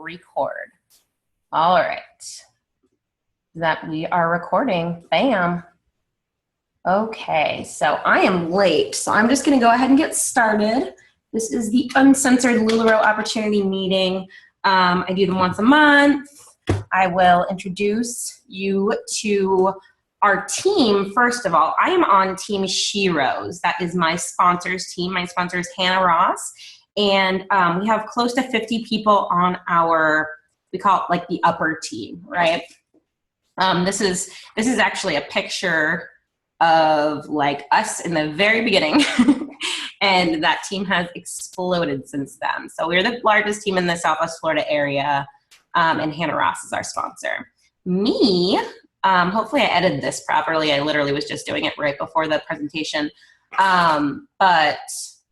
record. All right. That we are recording. Bam. Okay, so I am late, so I'm just going to go ahead and get started. This is the Uncensored LuLaRoe Opportunity Meeting. I do them once a month. I will introduce you to our team. First of all, I am on Team FeROEcious. That is my sponsor's team. My sponsor is Hannah Ross, and we have close to 50 people on our, we call it like the upper team, right? This is actually a picture of like us in the very beginning, and that team has exploded since then. So we're the largest team in the Southwest Florida area, and Hannah Ross is our sponsor. Me, hopefully I edited this properly. I literally was just doing it right before the presentation, but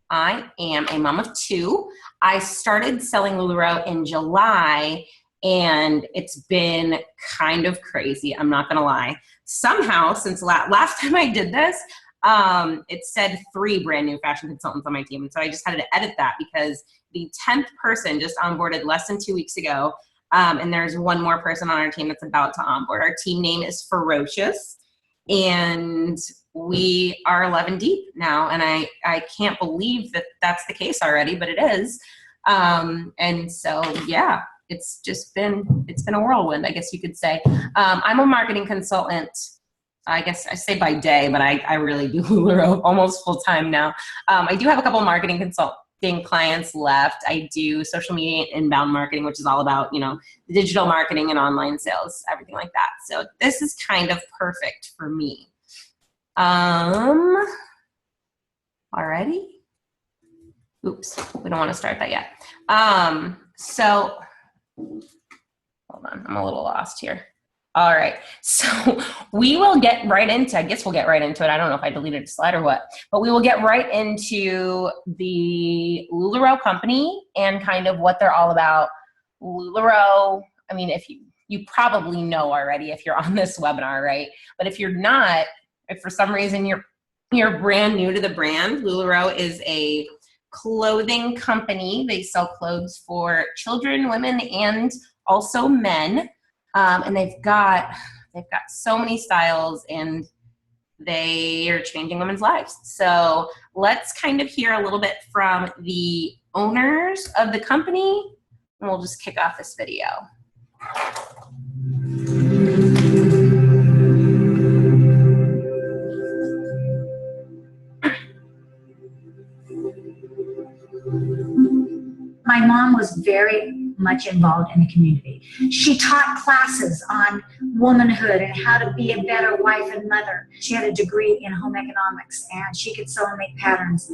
I am a mom of two. I started selling LuLaRoe in July, and it's been kind of crazy, I'm not gonna lie. Somehow, since last time I did this, it said 3 brand new fashion consultants on my team. And so I just had to edit that because the 10th person just onboarded less than 2 weeks ago. And there's one more person on our team that's about to onboard. Our team name is FeROEcious, and we are 11 deep now. And I can't believe that that's the case already, but it is. And so, yeah. It's been a whirlwind, I guess you could say. I'm a marketing consultant. I guess I say by day, but I really do LuLaRoe almost full time now. I do have a couple of marketing consulting clients left. I do social media and inbound marketing, which is all about, you know, digital marketing and online sales, everything like that. So this is kind of perfect for me. Alrighty. Oops, we don't want to start that yet. So hold on, I'm a little lost here. All right, so we will get right into, I guess we'll get right into it. I don't know if I deleted a slide or what, but we will get right into the LuLaRoe company and kind of what they're all about. LuLaRoe, I mean, if you probably know already if you're on this webinar, right? But if you're not, if for some reason you're brand new to the brand, LuLaRoe is a clothing company. They sell clothes for children, women, and also men. And they've got so many styles, and they are changing women's lives. So let's kind of hear a little bit from the owners of the company, and we'll just kick off this video. My mom was very much involved in the community. She taught classes on womanhood and how to be a better wife and mother. She had a degree in home economics, and she could sew and make patterns.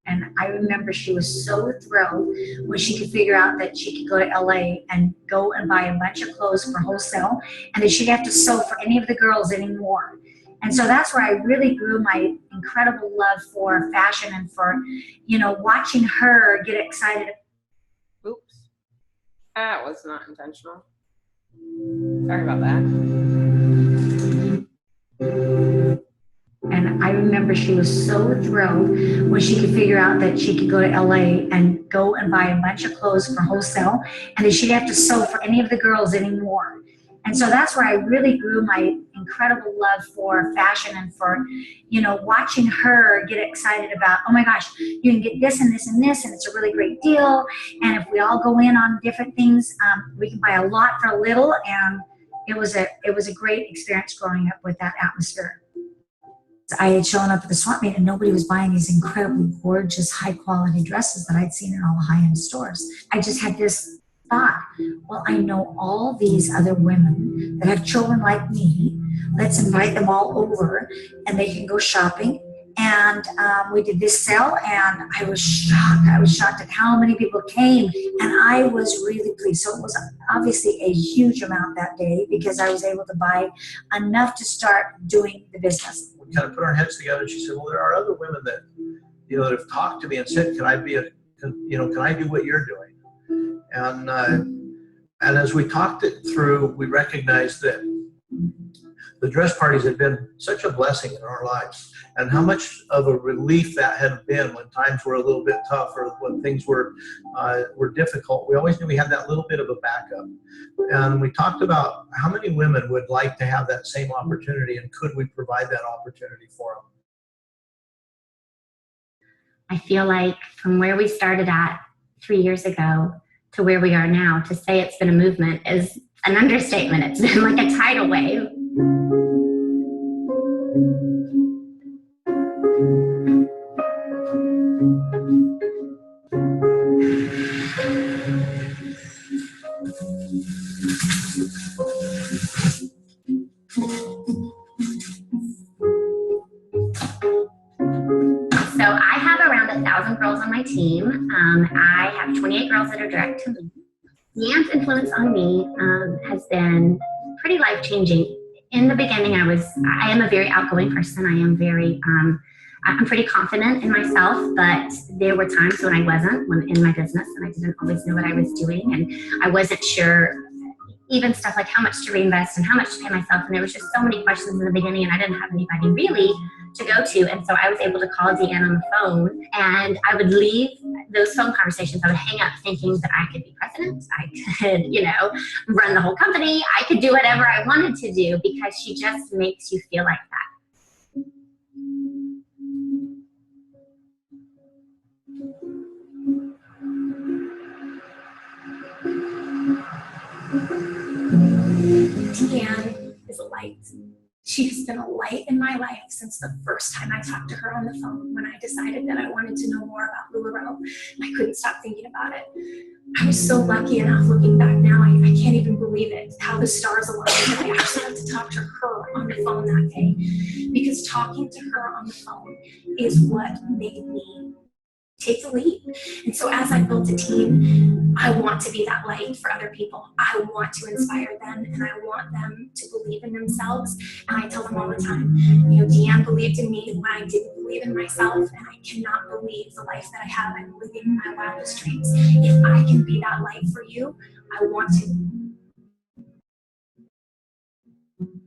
And I remember she was so thrilled when she could figure out that she could go to LA and go and buy a bunch of clothes for wholesale, and that she'd have to sew for any of the girls anymore. And so that's where I really grew my incredible love for fashion and for, you know, watching her get excited. Oops, that was not intentional. Sorry about that. And I remember she was so thrilled when she could figure out that she could go to LA and go and buy a bunch of clothes for wholesale, and that she'd have to sew for any of the girls anymore. And so that's where I really grew my incredible love for fashion and for, you know, watching her get excited about, oh my gosh, you can get this and this and this, and it's a really great deal. And if we all go in on different things, we can buy a lot for a little. And it was a great experience growing up with that atmosphere. I had shown up at the swap meet, and nobody was buying these incredibly gorgeous, high quality dresses that I'd seen in all the high-end stores. I just had this thought, well, I know all these other women that have children like me. Let's invite them all over, and they can go shopping. And we did this sale, and I was shocked. I was shocked at how many people came, and I was really pleased. So it was obviously a huge amount that day because I was able to buy enough to start doing the business. We kind of put our heads together, and she said, well, there are other women that, you know, that have talked to me and said, can I do what you're doing? And as we talked it through, we recognized that the dress parties had been such a blessing in our lives, and how much of a relief that had been when times were a little bit tough or when things were difficult. We always knew we had that little bit of a backup. And we talked about how many women would like to have that same opportunity, and could we provide that opportunity for them? I feel like from where we started at 3 years ago to where we are now, to say it's been a movement is an understatement. It's been like a tidal wave. So I have around 1,000 girls on my team. I have 28 girls that are direct to me. Deanne's influence on me has been pretty life-changing. In the beginning, I am a very outgoing person. I am very, I'm pretty confident in myself, but there were times when I wasn't in my business, and I didn't always know what I was doing, and I wasn't sure even stuff like how much to reinvest and how much to pay myself. And there was just so many questions in the beginning, and I didn't have anybody really to go to. And so I was able to call Deanne on the phone, and I would leave those phone conversations. I would hang up thinking that I could be president. I could, run the whole company. I could do whatever I wanted to do, because she just makes you feel like that. Deanne is a light. She's been a light in my life since the first time I talked to her on the phone, when I decided that I wanted to know more about LuLaRoe. I couldn't stop thinking about it. I was so lucky enough, looking back now, I can't even believe it, how the stars aligned that I actually had to talk to her on the phone that day. Because talking to her on the phone is what made me take the lead. And so as I built a team, I want to be that light for other people. I want to inspire them, and I want them to believe in themselves. And I tell them all the time, Deanne believed in me when I didn't believe in myself, and I cannot believe the life that I have. I'm living my wildest dreams. If I can be that light for you, I want to.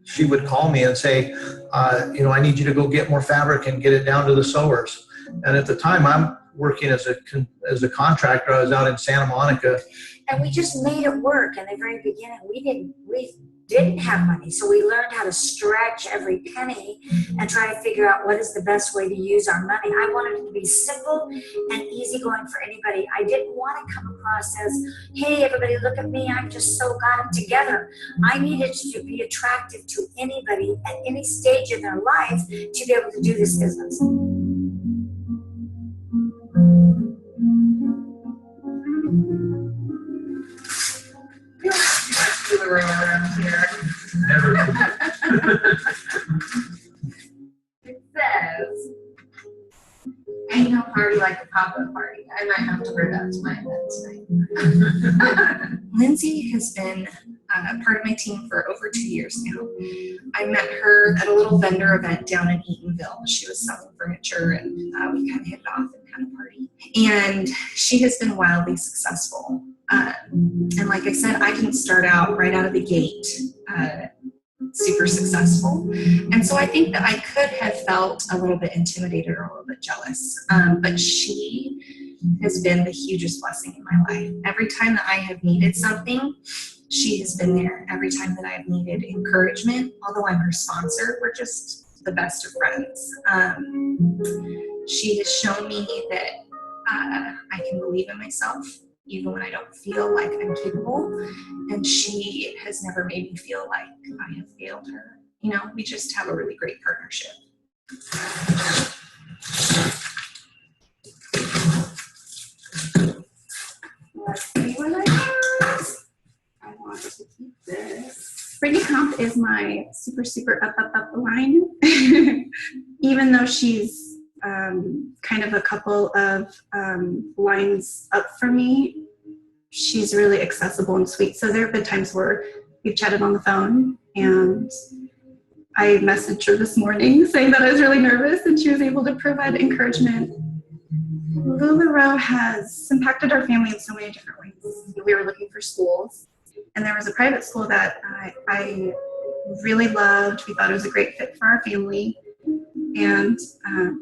She would call me and say, I need you to go get more fabric and get it down to the sewers. And at the time, I'm working as a contractor. I was out in Santa Monica. And we just made it work in the very beginning. We didn't have money, so we learned how to stretch every penny and try to figure out what is the best way to use our money. I wanted it to be simple and easygoing for anybody. I didn't want to come across as, hey, everybody, look at me, I'm just so got it together. I needed to be attractive to anybody at any stage in their life to be able to do this business. Around here. Never. It says, ain't no party like a pop-up party. I might have to wear that to my event tonight. Lindsay has been part of my team for over 2 years now. I met her at a little vendor event down in Eatonville. She was selling furniture, and we kind of hit it off and had a party. And she has been wildly successful. And like I said, I didn't start out right out of the gate super successful. And so I think that I could have felt a little bit intimidated or a little bit jealous. But she has been the hugest blessing in my life. Every time that I have needed something, she has been there. Every time that I have needed encouragement, although I'm her sponsor, we're just the best of friends. She has shown me that I can believe in myself, even when I don't feel like I'm capable. And she has never made me feel like I have failed her. We just have a really great partnership. Let's see what I got. I want to keep this. Brittany Comp is my super up line. Even though she's kind of a couple of lines up from me, she's really accessible and sweet. So there have been times where we've chatted on the phone, and I messaged her this morning saying that I was really nervous, and she was able to provide encouragement. LuLaRoe has impacted our family in so many different ways. We were looking for schools, and there was a private school that I really loved. We thought it was a great fit for our family. And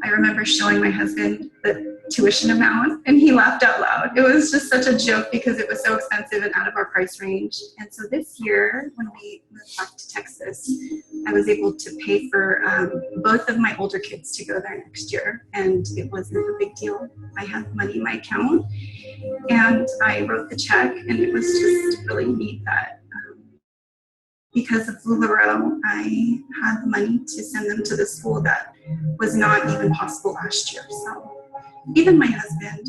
I remember showing my husband the tuition amount, and he laughed out loud. It was just such a joke because it was so expensive and out of our price range. And so this year, when we moved back to Texas, I was able to pay for both of my older kids to go there next year, and it wasn't a big deal. I had money in my account, and I wrote the check, and it was just really neat that because of LuLaRoe, I had the money to send them to the school that was not even possible last year. So even my husband,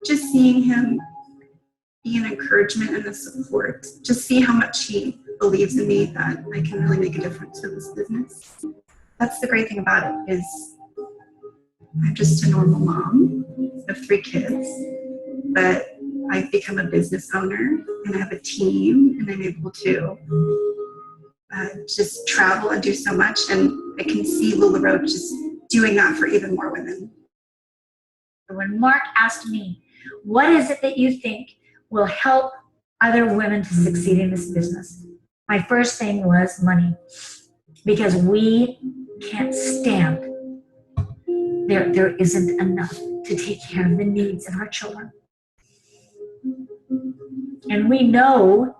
just seeing him be an encouragement and a support, just see how much he believes in me that I can really make a difference with this business. That's the great thing about it is I'm just a normal mom of 3 kids, but I've become a business owner and I have a team and I'm able to just travel and do so much, and I can see LuLaRoe just doing that for even more women. When Mark asked me, what is it that you think will help other women to succeed in this business? My first thing was money, because we can't stand there isn't enough to take care of the needs of our children. And we know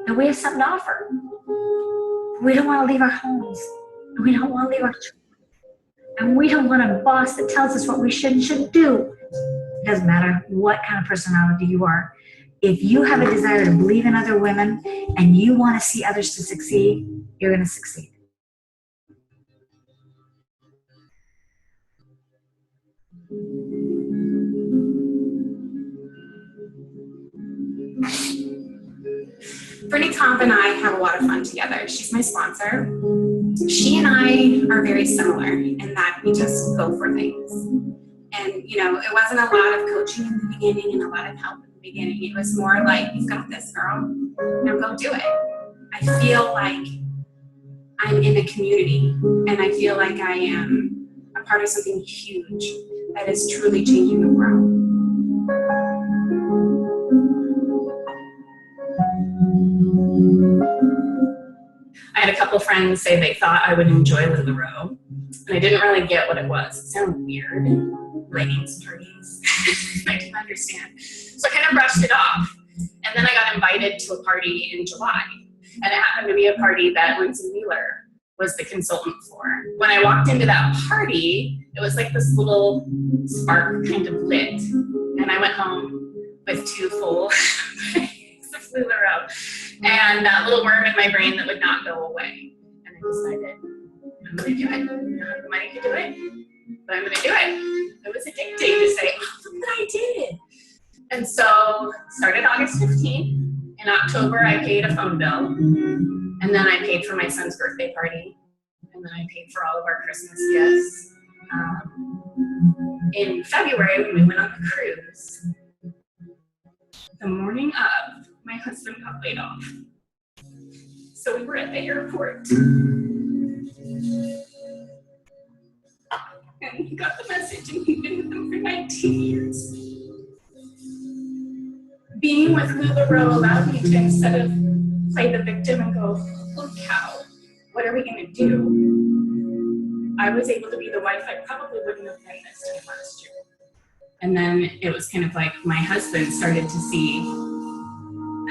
that we have something to offer. We don't want to leave our homes. We don't want to leave our children. And we don't want a boss that tells us what we should and shouldn't do. It doesn't matter what kind of personality you are. If you have a desire to believe in other women and you want to see others to succeed, you're going to succeed. Brittany Tomp and I have a lot of fun together. She's my sponsor. She and I are very similar in that we just go for things. And, you know, it wasn't a lot of coaching in the beginning and a lot of help in the beginning. It was more like, you've got this, girl. Now go do it. I feel like I'm in a community, and I feel like I am a part of something huge that is truly changing the world. I had a couple friends say they thought I would enjoy LuLaRoe, and I didn't really get what it was. It sounded weird, leggings, parties. I didn't understand. So I kind of brushed it off. And then I got invited to a party in July, and it happened to be a party that Lindsay Wheeler was the consultant for. When I walked into that party, it was like this little spark kind of lit, and I went home with 2 full bags of LuLaRoe and that little worm in my brain that would not go away. And I decided, I'm going to do it. I don't have the money to do it, but I'm going to do it. It was addicting to say, oh, look what I did. And so started August 15th. In October, I paid a phone bill. And then I paid for my son's birthday party. And then I paid for all of our Christmas gifts. In February, when we went on the cruise, the morning of, my husband got laid off. So we were at the airport. And he got the message, and he'd been with them for 19 years. Being with LuLaRoe allowed me to, instead of play the victim and go, oh cow, what are we gonna do? I was able to be the wife I probably wouldn't have been this time last year. And then it was kind of like my husband started to see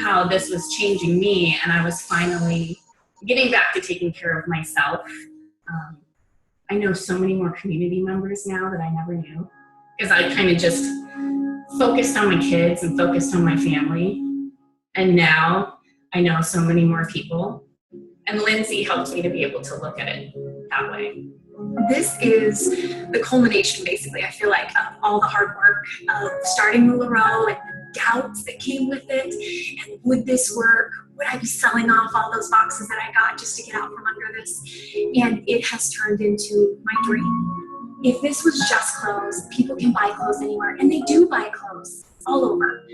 how this was changing me, and I was finally getting back to taking care of myself. I know so many more community members now that I never knew, because I kind of just focused on my kids and focused on my family. And now I know so many more people. And Lindsay helped me to be able to look at it that way. This is the culmination, basically, I feel like, of all the hard work of starting LuLaRoe and the doubts that came with it. And would this work? Would I be selling off all those boxes that I got just to get out from under this? And it has turned into my dream. If this was just clothes, people can buy clothes anywhere, and they do buy clothes all over.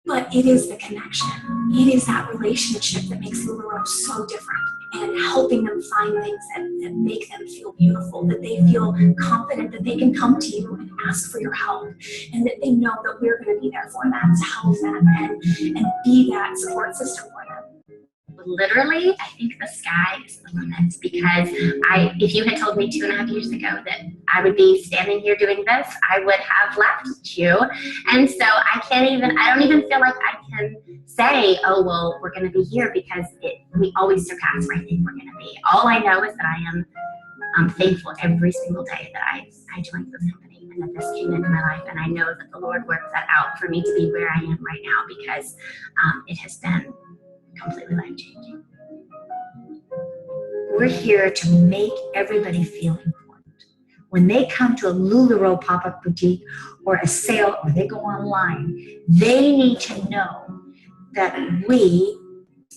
But it is the connection. It is that relationship that makes LuLaRoe so different, and helping them find things that make them feel beautiful, that they feel confident that they can come to you and ask for your help, and that they know that we're going to be there for them to help them and be that support system for them. literally, I think the sky is the limit, because if you had told me 2.5 years ago that I would be standing here doing this, I would have laughed at you. And so I don't even feel like I can say, oh, well, we're going to be here, because we always surpass where I think we're going to be. All I know is that I am thankful every single day that I joined this company and that this came into my life. And I know that the Lord worked that out for me to be where I am right now, because it has been completely life-changing. We're here to make everybody feel important. When they come to a LuLaRoe pop-up boutique or a sale, or they go online, they need to know that we,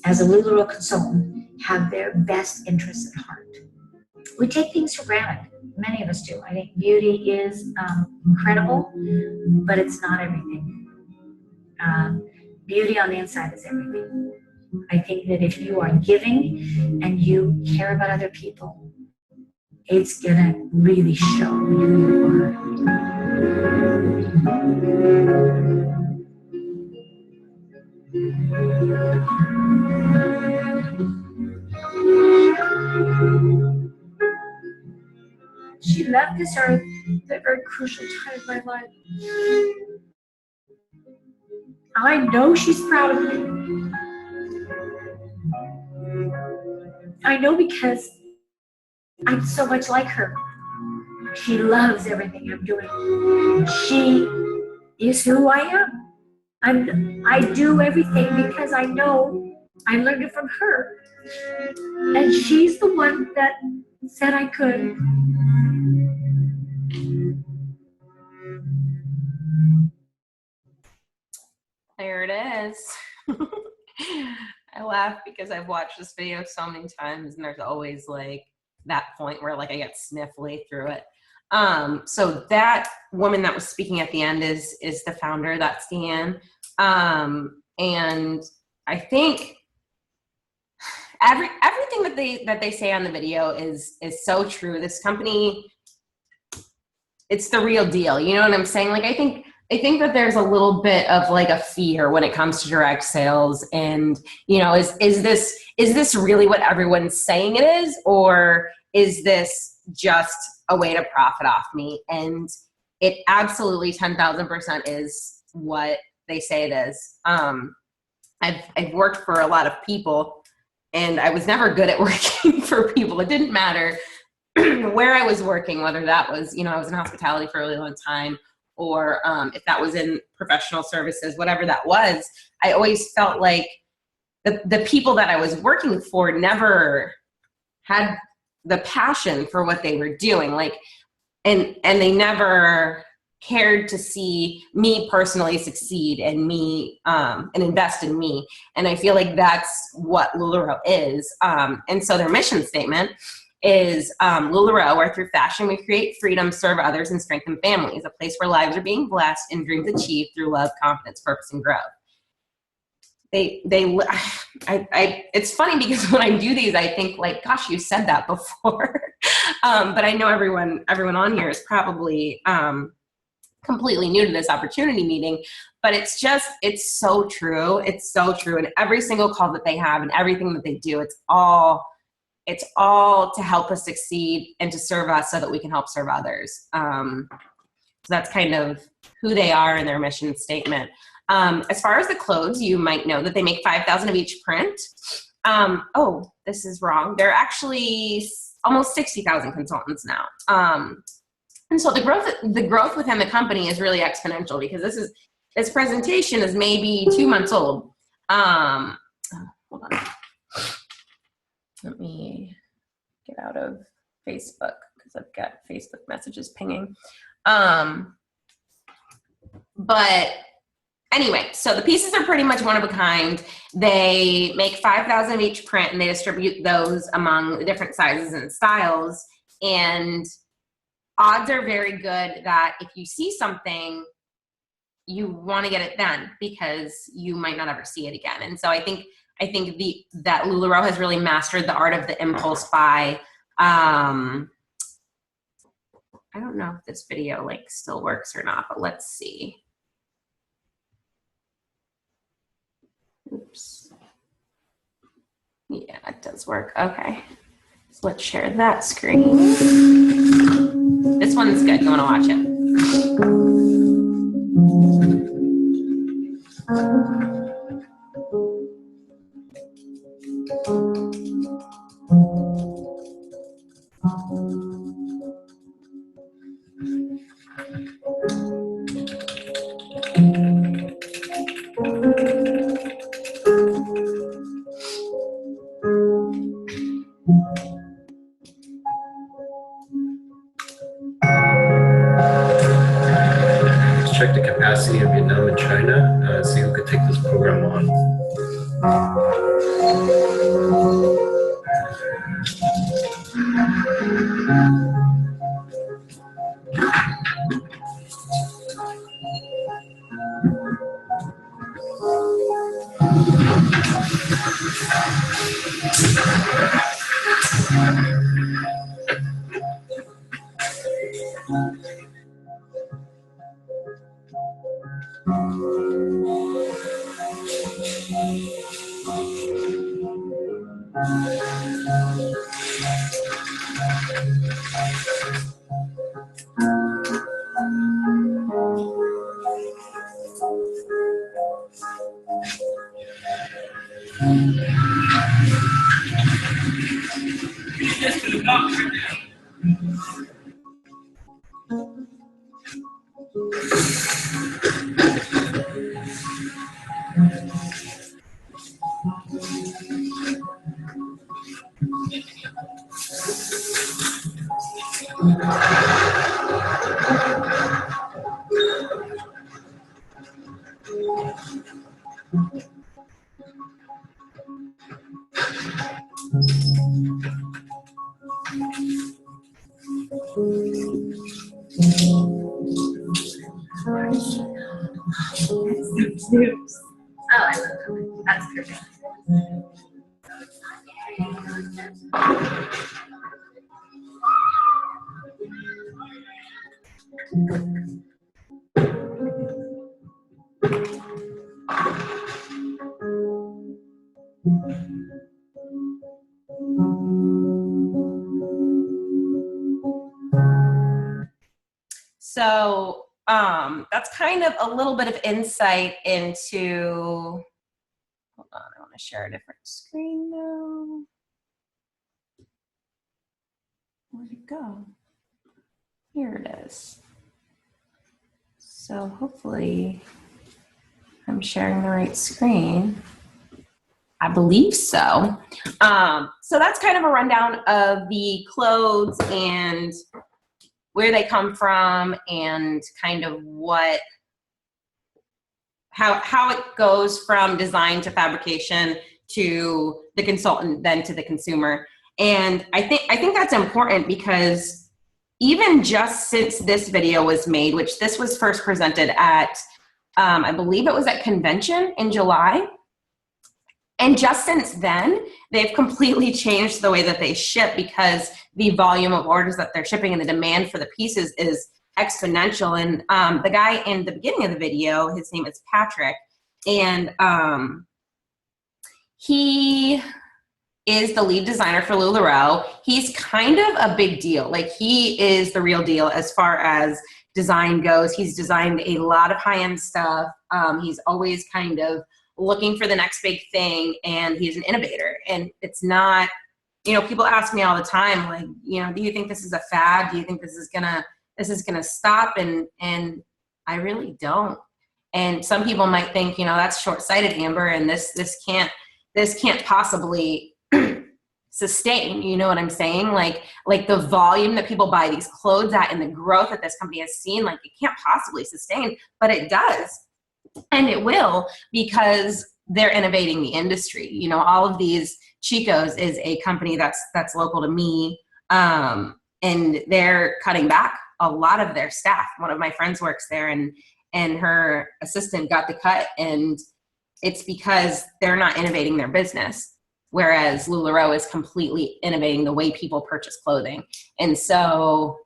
as a LuLaRoe consultant, have their best interests at heart. We take things for granted. Many of us do. I think beauty is incredible, but it's not everything. Beauty on the inside is everything. I think that if you are giving and you care about other people, it's gonna really show who you are. She left this earth at a very crucial time in my life. I know she's proud of me. I know, because I'm so much like her. She loves everything I'm doing. She is who I am. I do everything because I know I learned it from her. And she's the one that said I could. There it is. I laugh because I've watched this video so many times, and there's always like that point where like I get sniffly through it. So that woman that was speaking at the end is the founder. That's Deanne. And I think everything that they say on the video is so true. This company, it's the real deal. You know what I'm saying? Like I think that there's a little bit of like a fear when it comes to direct sales, and you know, is this really what everyone's saying it is, or is this just a way to profit off me? And it absolutely 10,000% is what they say it is. I've worked for a lot of people, and I was never good at working for people. It didn't matter where I was working, whether that was, you know, I was in hospitality for a really long time, or if that was in professional services, whatever that was. I always felt like the people that I was working for never had the passion for what they were doing, like, and they never cared to see me personally succeed and me and invest in me. And I feel like that's what LuLaRoe is. And so their mission statement is LuLaRoe, where through fashion we create freedom, serve others, and strengthen families, a place where lives are being blessed and dreams achieved through love, confidence, purpose, and growth. It's funny because when I do these, I think like, gosh, you said that before. But I know everyone on here is probably completely new to this opportunity meeting, but it's so true. It's so true. And every single call that they have and everything that they do, it's all to help us succeed and to serve us so that we can help serve others. So that's kind of who they are in their mission statement. As far as the clothes, you might know that they make 5,000 of each print. Oh, this is wrong. They're actually almost 60,000 consultants now. And so the growth within the company is really exponential, because this presentation is maybe 2 months old. Hold on. Let me get out of Facebook because I've got Facebook messages pinging. But anyway, so the pieces are pretty much one of a kind. They make 5,000 of each print, and they distribute those among the different sizes and styles. And odds are very good that if you see something, you want to get it then, because you might not ever see it again. And so I think that LuLaRoe has really mastered the art of the impulse buy. I don't know if this video like still works or not, but let's see. Oops. Yeah, it does work. Okay. So let's share that screen. This one's good. You want to watch it? Let's check the capacity of Vietnam and China, see who could take this program on. Oh, I love that. That's perfect. So that's kind of a little bit of insight into, hold on, I want to share a different screen now. Where'd it go? Here it is. So hopefully I'm sharing the right screen. I believe so. So that's kind of a rundown of the clothes and where they come from and kind of what, how it goes from design to fabrication to the consultant, then to the consumer. And I think that's important because even just since this video was made, which this was first presented at, I believe it was at convention in July. And just since then, they've completely changed the way that they ship because the volume of orders that they're shipping and the demand for the pieces is exponential. And the guy in the beginning of the video, his name is Patrick, and he is the lead designer for LuLaRoe. He's kind of a big deal. Like, he is the real deal as far as design goes. He's designed a lot of high-end stuff. He's always kind of looking for the next big thing, and he's an innovator. And it's not, you know, people ask me all the time, like, you know, do you think this is a fad? Do you think this is gonna stop? And I really don't. And some people might think, you know, that's short-sighted, Amber, and this can't possibly sustain, you know what I'm saying? Like the volume that people buy these clothes at and the growth that this company has seen, like, it can't possibly sustain, but it does. And it will, because they're innovating the industry. You know, all of these, Chico's is a company that's local to me, and they're cutting back a lot of their staff. One of my friends works there, and her assistant got the cut, and it's because they're not innovating their business, whereas LuLaRoe is completely innovating the way people purchase clothing. And so,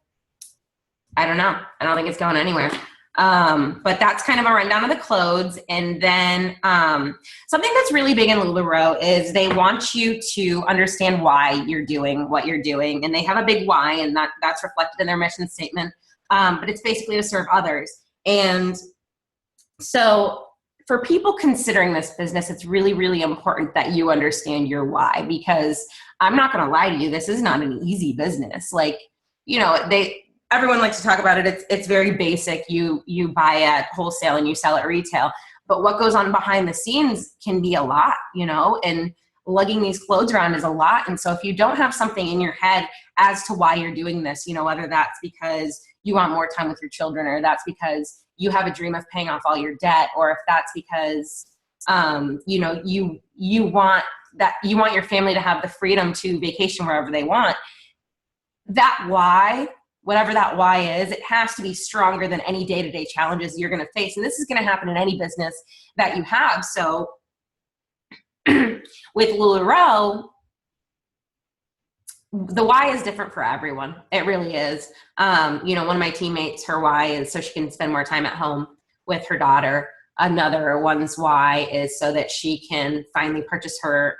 I don't know. I don't think it's going anywhere. But that's kind of a rundown of the clothes. And then something that's really big in LuLaRoe is they want you to understand why you're doing what you're doing. And they have a big why, and that's reflected in their mission statement. But it's basically to serve others. And so for people considering this business, it's really, really important that you understand your why, because I'm not going to lie to you, this is not an easy business. Like, you know, everyone likes to talk about it. It's very basic. You buy at wholesale and you sell at retail, but what goes on behind the scenes can be a lot, you know, and lugging these clothes around is a lot. And so if you don't have something in your head as to why you're doing this, you know, whether that's because you want more time with your children, or that's because you have a dream of paying off all your debt, or if that's because, you know, you want your family to have the freedom to vacation wherever they want, that why, whatever that why is, it has to be stronger than any day-to-day challenges you're going to face. And this is going to happen in any business that you have. So with LuLaRoe, the why is different for everyone. It really is. You know, one of my teammates, her why is so she can spend more time at home with her daughter. Another one's why is so that she can finally purchase her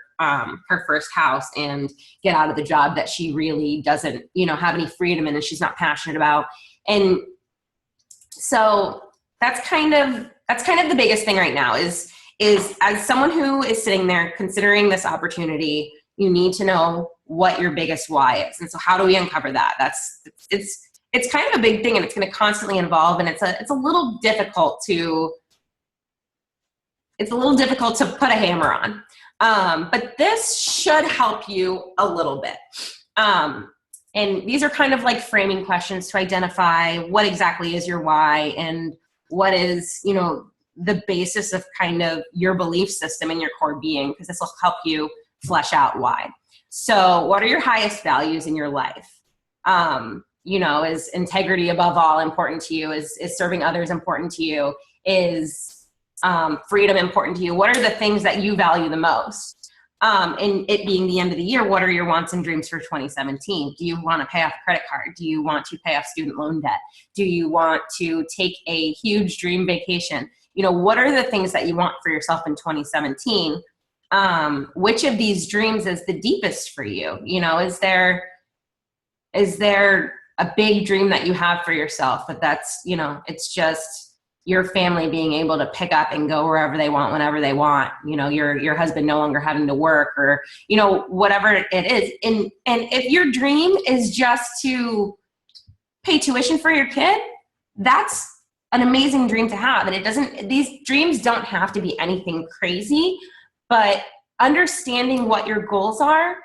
first house and get out of the job that she really doesn't, you know, have any freedom in and she's not passionate about. And so that's kind of the biggest thing right now is as someone who is sitting there considering this opportunity, you need to know what your biggest why is. And so how do we uncover that? It's kind of a big thing, and it's going to constantly evolve, and it's a little difficult to put a hammer on. But this should help you a little bit. And these are kind of like framing questions to identify what exactly is your why and what is, you know, the basis of kind of your belief system and your core being, because this will help you flesh out why. So what are your highest values in your life? You know, is integrity above all important to you? Is serving others important to you? Is freedom important to you? What are the things that you value the most? And it being the end of the year, what are your wants and dreams for 2017? Do you want to pay off a credit card? Do you want to pay off student loan debt? Do you want to take a huge dream vacation? You know, what are the things that you want for yourself in 2017? Which of these dreams is the deepest for you? You know, is there a big dream that you have for yourself, but that's, you know, it's just your family being able to pick up and go wherever they want, whenever they want, you know, your husband no longer having to work, or, you know, whatever it is. And if your dream is just to pay tuition for your kid, that's an amazing dream to have. And these dreams don't have to be anything crazy, but understanding what your goals are,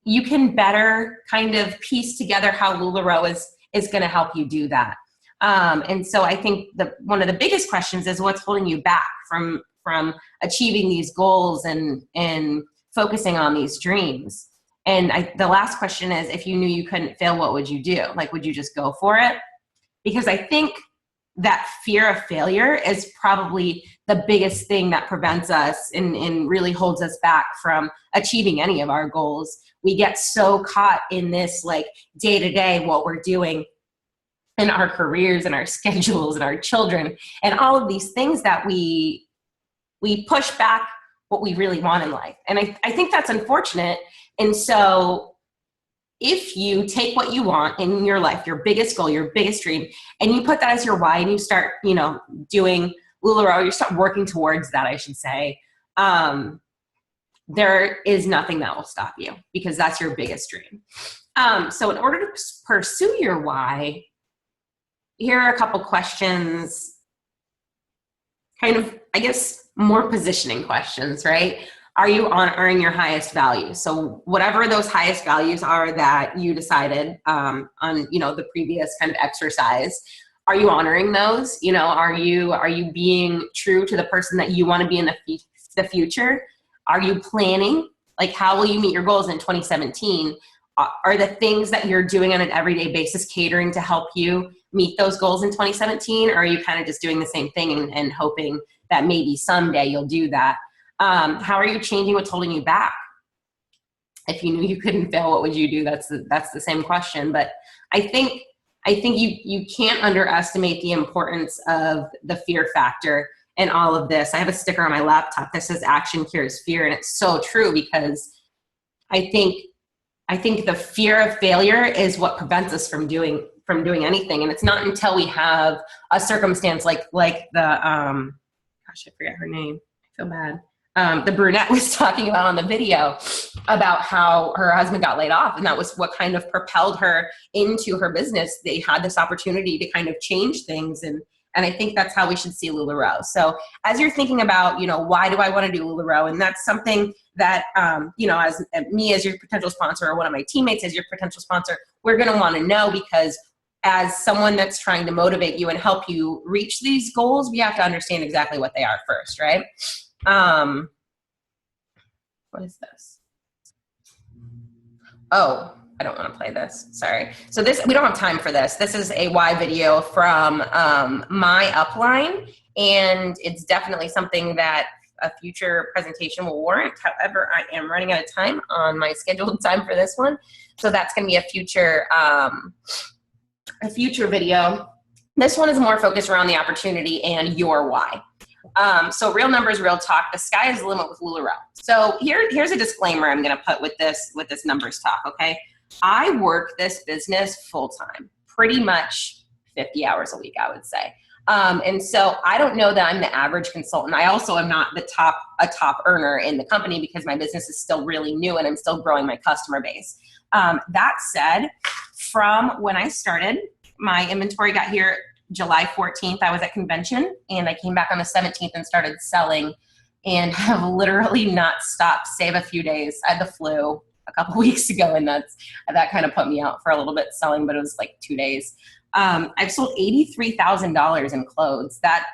you can better kind of piece together how LuLaRoe is going to help you do that. And so I think one of the biggest questions is what's holding you back from achieving these goals and focusing on these dreams. And the last question is, if you knew you couldn't fail, what would you do? Like, would you just go for it? Because I think that fear of failure is probably the biggest thing that prevents us and really holds us back from achieving any of our goals. We get so caught in this like day-to-day, what we're doing in our careers and our schedules and our children and all of these things that we push back what we really want in life. And I think that's unfortunate. And so if you take what you want in your life, your biggest goal, your biggest dream, and you put that as your why and you start, you know, doing LuLaRoe, you start working towards that, I should say, there is nothing that will stop you because that's your biggest dream. So in order to pursue your why, here are a couple questions, kind of, I guess, more positioning questions, right? Are you honoring your highest values? So whatever those highest values are that you decided on, you know, the previous kind of exercise, are you honoring those? You know, are you being true to the person that you want to be in the future? Are you planning? Like, how will you meet your goals in 2017? Are the things that you're doing on an everyday basis catering to help you meet those goals in 2017? Or are you kind of just doing the same thing and hoping that maybe someday you'll do that? How are you changing what's holding you back? If you knew you couldn't fail, what would you do? That's the same question. But I think I think you can't underestimate the importance of the fear factor in all of this. I have a sticker on my laptop that says action cures fear, and it's so true, because I think the fear of failure is what prevents us from doing anything. And it's not until we have a circumstance like the gosh, I forget her name. I feel bad. The brunette was talking about on the video about how her husband got laid off, and that was what kind of propelled her into her business. They had this opportunity to kind of change things, and I think that's how we should see LuLaRoe. So as you're thinking about, why do I want to do LuLaRoe, and that's something that, as me as your potential sponsor, or one of my teammates as your potential sponsor, we're going to want to know, because as someone that's trying to motivate you and help you reach these goals, we have to understand exactly what they are first, right? What is this? Oh, I don't want to play this. Sorry. So we don't have time for this. This is a why video from my upline, and it's definitely something that a future presentation will warrant. However, I am running out of time on my scheduled time for this one, so that's going to be a future video. This one is more focused around the opportunity and your why. So real numbers, real talk. The sky is the limit with LuLaRoe. So here's a disclaimer I'm going to put with this numbers talk. Okay, I work this business full time, pretty much 50 hours a week, I would say. And so I don't know that I'm the average consultant. I also am not a top earner in the company, because my business is still really new and I'm still growing my customer base. That said, from when I started, my inventory got here July 14th. I was at convention, and I came back on the 17th and started selling, and have literally not stopped, save a few days. I had the flu a couple weeks ago, and that kind of put me out for a little bit selling, but it was like 2 days. I've sold $83,000 in clothes. That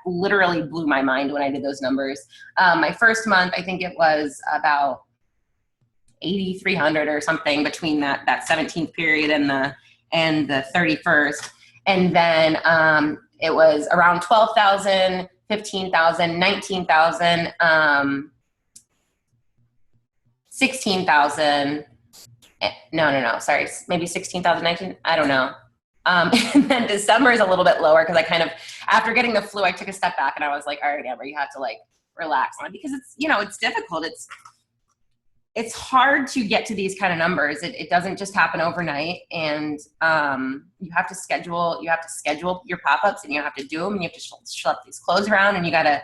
literally blew my mind when I did those numbers. My first month, I think it was about 8,300 or something between that 17th period and the 31st. And then it was around 12,000, 15,000, 19,000, 16,000. No, sorry, maybe 16,000, 19, I don't know. And then December is a little bit lower, because I kind of, after getting the flu, I took a step back and I was like, all right, Amber, you have to like relax on it, because it's, it's difficult. It's hard to get to these kind of numbers. It doesn't just happen overnight, and you have to schedule your pop-ups, and you have to do them, and you have to schlep these clothes around, and you got to,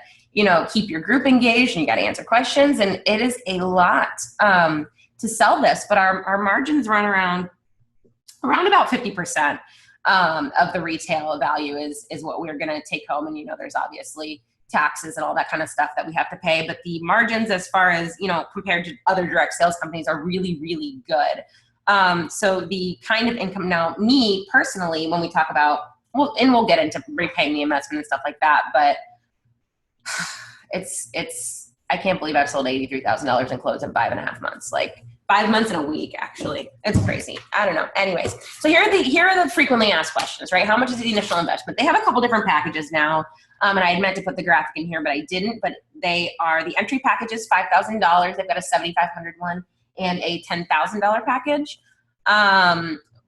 keep your group engaged, and you got to answer questions, and it is a lot to sell this. But our margins run around about 50% of the retail value is what we're going to take home, and there's obviously taxes and all that kind of stuff that we have to pay. But the margins, as far as, compared to other direct sales companies, are really, really good. So the kind of income, now me personally, when we talk about, we'll get into repaying the investment and stuff like that, but I can't believe I've sold $83,000 in clothes in 5.5 months. Like 5 months and a week, actually. It's crazy. I don't know. Anyways, so here are the frequently asked questions, right? How much is the initial investment? They have a couple different packages now. And I had meant to put the graphic in here, but I didn't. But the entry package is $5,000. They've got a $7,500 one and a $10,000 package.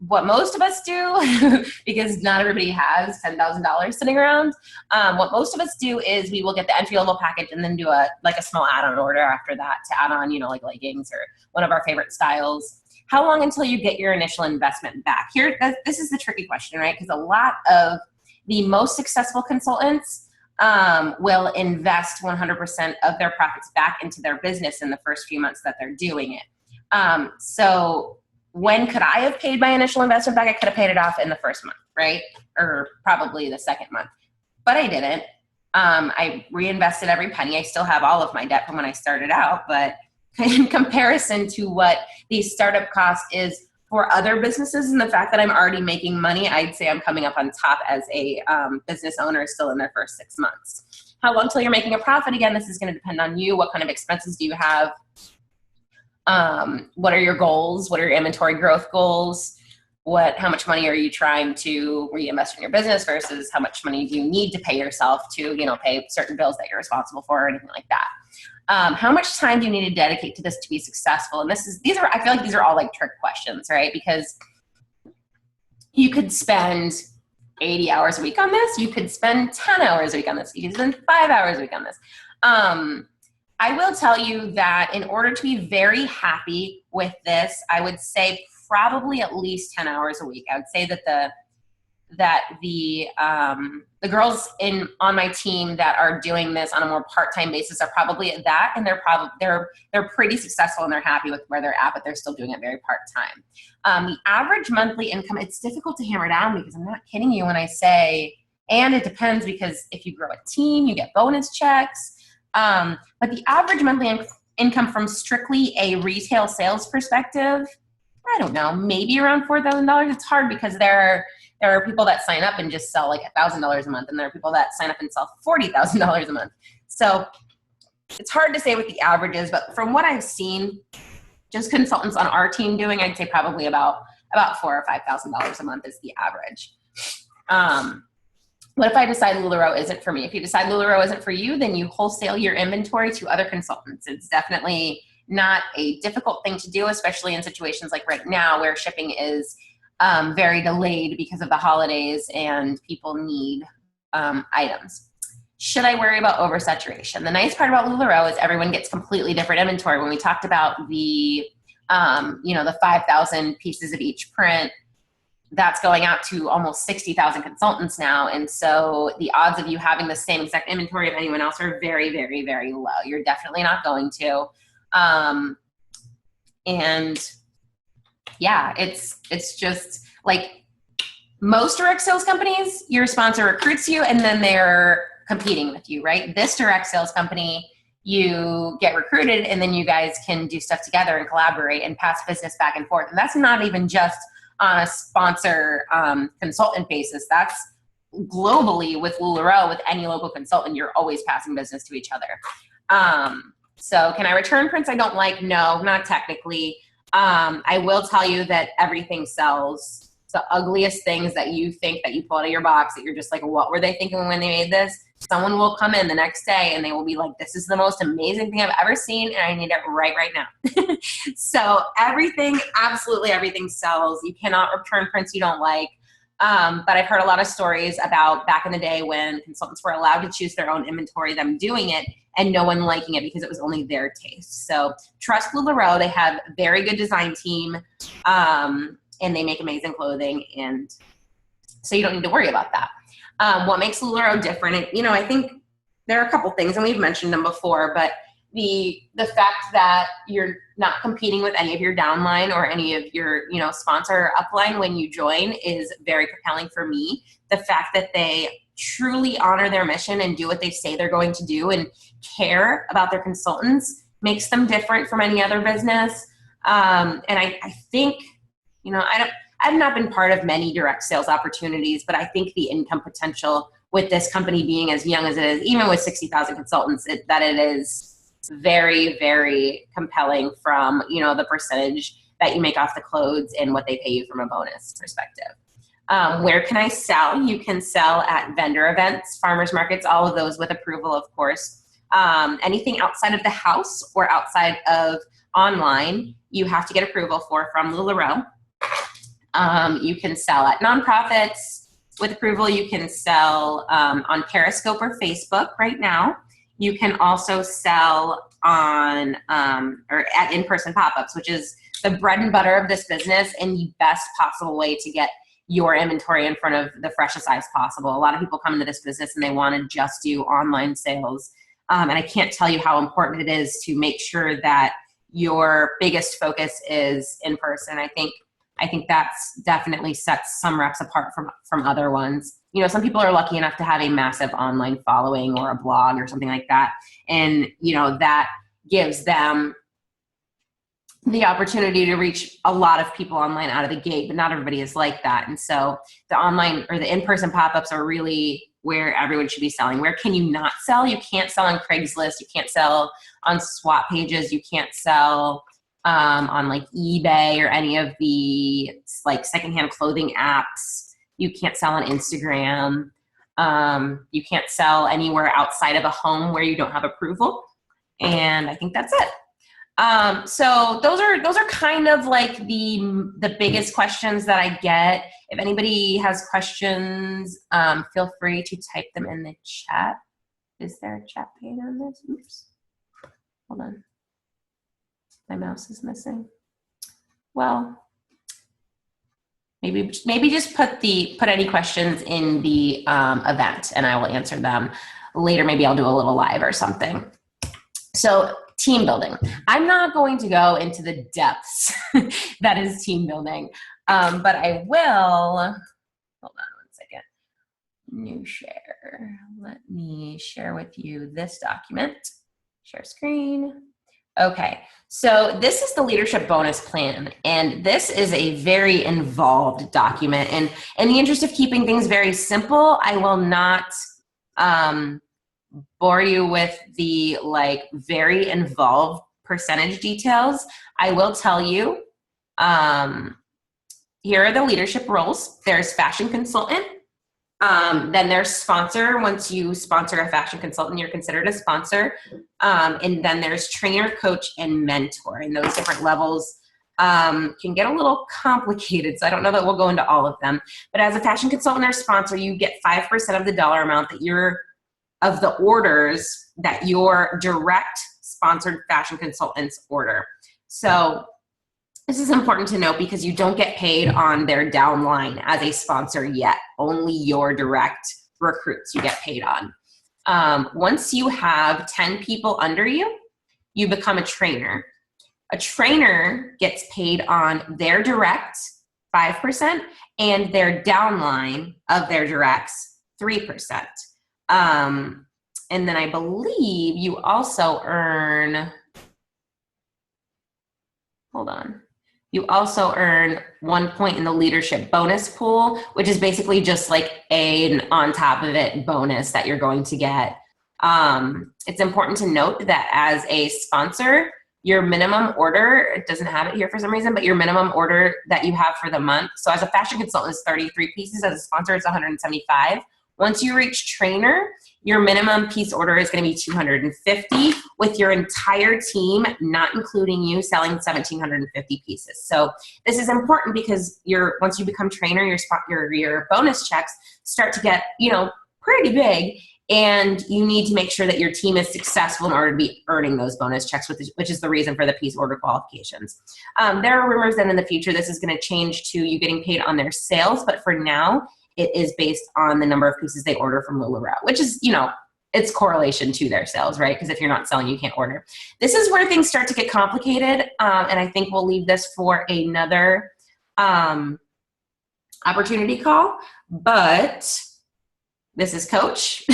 What most of us do, because not everybody has $10,000 sitting around, what most of us do is we will get the entry level package and then do a small add-on order after that to add on, like leggings or one of our favorite styles. How long until you get your initial investment back? This is the tricky question, right? Because a lot of the most successful consultants will invest 100% of their profits back into their business in the first few months that they're doing it. So when could I have paid my initial investment back? I could have paid it off in the first month, right? Or probably the second month, but I didn't. I reinvested every penny. I still have all of my debt from when I started out, but in comparison to what the startup cost is for other businesses and the fact that I'm already making money, I'd say I'm coming up on top as a business owner still in their first 6 months. How long till you're making a profit? Again, this is going to depend on you. What kind of expenses do you have? What are your goals? What are your inventory growth goals? How much money are you trying to reinvest in your business versus how much money do you need to pay yourself to, pay certain bills that you're responsible for or anything like that? How much time do you need to dedicate to this to be successful? And I feel like these are all like trick questions, right? Because You could spend 80 hours a week on this. You could spend 10 hours a week on this. You could spend 5 hours a week on this. I will tell you that in order to be very happy with this, I would say probably at least 10 hours a week. I would say that the girls on my team that are doing this on a more part-time basis are probably at that, and they're pretty successful and they're happy with where they're at, but they're still doing it very part-time. The average monthly income, it's difficult to hammer down because I'm not kidding you when I say, and it depends because if you grow a team, you get bonus checks. But the average monthly income from strictly a retail sales perspective, I don't know, maybe around $4,000. It's hard because there are people that sign up and just sell like $1,000 a month, and there are people that sign up and sell $40,000 a month. So it's hard to say what the average is, but from what I've seen, just consultants on our team doing, I'd say probably about $4,000 or $5,000 a month is the average. What if I decide LuLaRoe isn't for me? If you decide LuLaRoe isn't for you, then you wholesale your inventory to other consultants. It's definitely not a difficult thing to do, especially in situations like right now where shipping is very delayed because of the holidays and people need items. Should I worry about oversaturation? The nice part about LuLaRoe is everyone gets completely different inventory. When we talked about the 5,000 pieces of each print, that's going out to almost 60,000 consultants now. And so the odds of you having the same exact inventory of anyone else are very, very, very low. You're definitely not going to. And yeah, it's just like most direct sales companies, your sponsor recruits you and then they're competing with you, right? This direct sales company, you get recruited and then you guys can do stuff together and collaborate and pass business back and forth. And that's not even just on a sponsor consultant basis. That's globally with LuLaRoe, with any local consultant, you're always passing business to each other. So can I return prints I don't like? No, not technically. I will tell you that everything sells. The ugliest things that you think that you pull out of your box that you're just like, what were they thinking when they made this? Someone will come in the next day and they will be like, this is the most amazing thing I've ever seen and I need it right now. So everything, absolutely everything sells. You cannot return prints you don't like. But I've heard a lot of stories about back in the day when consultants were allowed to choose their own inventory, them doing it and no one liking it because it was only their taste. So trust LuLaRoe. They have a very good design team and they make amazing clothing. And so you don't need to worry about that. What makes LuLaRoe different? And, I think there are a couple things and we've mentioned them before, but the fact that you're not competing with any of your downline or any of your, sponsor or upline when you join is very compelling for me. The fact that they truly honor their mission and do what they say they're going to do and care about their consultants makes them different from any other business. And I think, I've not been part of many direct sales opportunities, but I think the income potential with this company being as young as it is, even with 60,000 consultants, that it is very, very compelling from, the percentage that you make off the clothes and what they pay you from a bonus perspective. Where can I sell? You can sell at vendor events, farmers markets, all of those with approval, of course. Anything outside of the house or outside of online, you have to get approval from LuLaRoe. You can sell at nonprofits with approval. You can sell on Periscope or Facebook right now. You can also sell on or at in-person pop-ups, which is the bread and butter of this business and the best possible way to get your inventory in front of the freshest eyes possible. A lot of people come into this business and they want to just do online sales. And I can't tell you how important it is to make sure that your biggest focus is in person. I think that's definitely sets some reps apart from other ones. Some people are lucky enough to have a massive online following or a blog or something like that. And, that gives them the opportunity to reach a lot of people online out of the gate, but not everybody is like that. And so the online or the in-person pop-ups are really where everyone should be selling. Where can you not sell? You can't sell on Craigslist. You can't sell on swap pages. You can't sell on like eBay or any of the like secondhand clothing apps. You can't sell on Instagram. You can't sell anywhere outside of a home where you don't have approval. And I think that's it. So those are kind of like the biggest questions that I get. If anybody has questions, feel free to type them in the chat. Is there a chat pane on this? Oops. Hold on. My mouse is missing. Well, maybe just put any questions in the event, and I will answer them later. Maybe I'll do a little live or something. So team building. I'm not going to go into the depths that is team building, but I will. Hold on one second. New share. Let me share with you this document. Share screen. Okay, so this is the leadership bonus plan, and this is a very involved document. And in the interest of keeping things very simple, I will not bore you with the like very involved percentage details. I will tell you, here are the leadership roles. There's fashion consultant. Then there's sponsor. Once you sponsor a fashion consultant, you're considered a sponsor. And then there's trainer, coach, and mentor. And those different levels can get a little complicated. So I don't know that we'll go into all of them. But as a fashion consultant or sponsor, you get 5% of the dollar amount of the orders that your direct sponsored fashion consultants order. So this is important to note because you don't get paid on their downline as a sponsor yet. Only your direct recruits you get paid on. Once you have 10 people under you, you become a trainer. A trainer gets paid on their direct 5% and their downline of their directs 3%. And then I believe you also earn, hold on. You also earn 1 point in the leadership bonus pool, which is basically just like an on top of it bonus that you're going to get. It's important to note that as a sponsor, your minimum order, it doesn't have it here for some reason, but your minimum order that you have for the month. So as a fashion consultant is 33 pieces, as a sponsor it's 175. Once you reach trainer, your minimum piece order is going to be 250 with your entire team, not including you, selling 1,750 pieces. So this is important because once you become trainer, your bonus checks start to get, pretty big, and you need to make sure that your team is successful in order to be earning those bonus checks, which is the reason for the piece order qualifications. There are rumors that in the future this is going to change to you getting paid on their sales, but for now, it is based on the number of pieces they order from LuLaRoe, which is, it's correlation to their sales, right? Because if you're not selling, you can't order. This is where things start to get complicated, and I think we'll leave this for another opportunity call. But this is coach,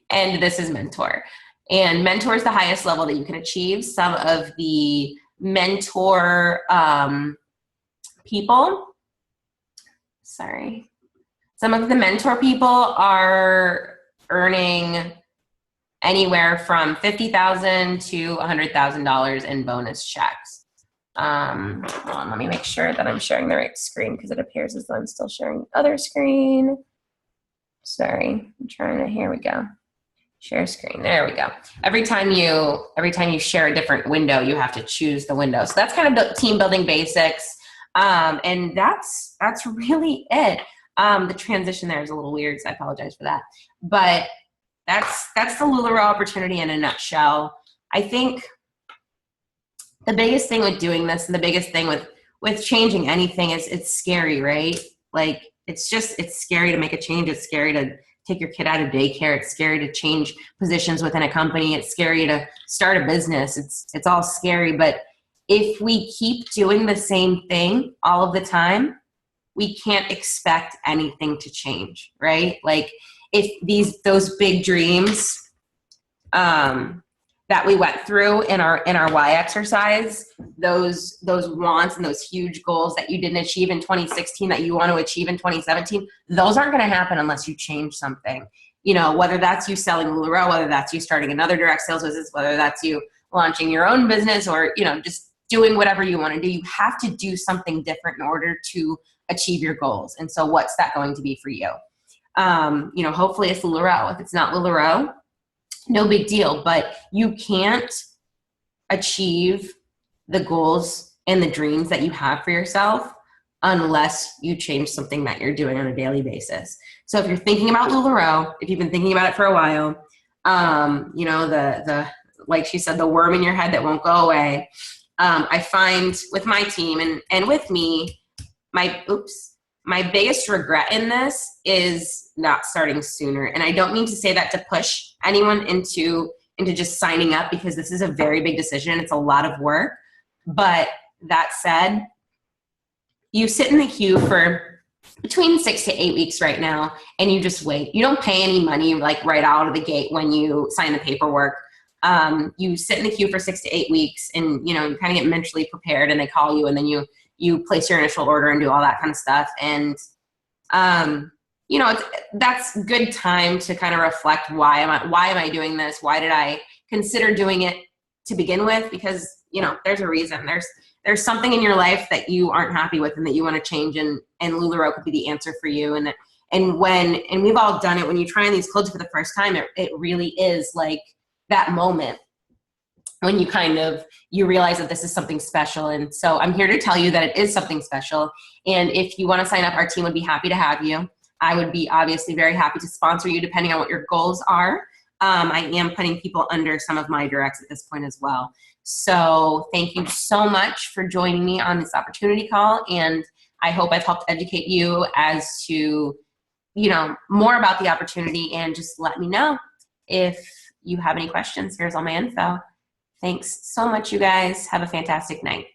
and this is mentor. And mentor is the highest level that you can achieve. Some of the mentor people, some of the mentor people are earning anywhere from $50,000 to $100,000 in bonus checks. Hold on, let me make sure that I'm sharing the right screen because it appears as though I'm still sharing the other screen. Sorry, here we go. Share screen, there we go. Every time you share a different window, you have to choose the window. So that's kind of the team building basics. And that's really it. The transition there is a little weird, so I apologize for that. But that's the LuLaRoe opportunity in a nutshell. I think the biggest thing with doing this and the biggest thing with changing anything is it's scary, right? Like it's scary to make a change. It's scary to take your kid out of daycare. It's scary to change positions within a company. It's scary to start a business. It's all scary, but if we keep doing the same thing all of the time, we can't expect anything to change, right? Like if those big dreams that we went through in our Y exercise, those wants and those huge goals that you didn't achieve in 2016 that you want to achieve in 2017, those aren't going to happen unless you change something. Whether that's you selling LuLaRoe, whether that's you starting another direct sales business, whether that's you launching your own business, or just doing whatever you want to do, you have to do something different in order to achieve your goals. And so what's that going to be for you? Hopefully it's LuLaRoe. If it's not LuLaRoe, no big deal, but you can't achieve the goals and the dreams that you have for yourself unless you change something that you're doing on a daily basis. So if you're thinking about LuLaRoe, if you've been thinking about it for a while, you know, the like she said, the worm in your head that won't go away. I find with my team and with me, my biggest regret in this is not starting sooner. And I don't mean to say that to push anyone into just signing up, because this is a very big decision. It's a lot of work. But that said, you sit in the queue for between 6 to 8 weeks right now, and you just wait. You don't pay any money like right out of the gate when you sign the paperwork. You sit in the queue for 6 to 8 weeks, and you know, you kind of get mentally prepared, and they call you, and then you place your initial order and do all that kind of stuff. And you know, that's good time to kind of reflect, why am I doing this? Why did I consider doing it to begin with? Because, you know, there's a reason. There's something in your life that you aren't happy with and that you want to change, and LuLaRoe could be the answer for you. And we've all done it, when you try on these clothes for the first time, it really is like that moment when you realize that this is something special. And so I'm here to tell you that it is something special. And if you want to sign up, our team would be happy to have you. I would be obviously very happy to sponsor you depending on what your goals are. I am putting people under some of my directs at this point as well. So thank you so much for joining me on this opportunity call. And I hope I've helped educate you as to, you know, more about the opportunity, and just let me know if you have any questions. Here's all my info. Thanks so much, you guys. Have a fantastic night.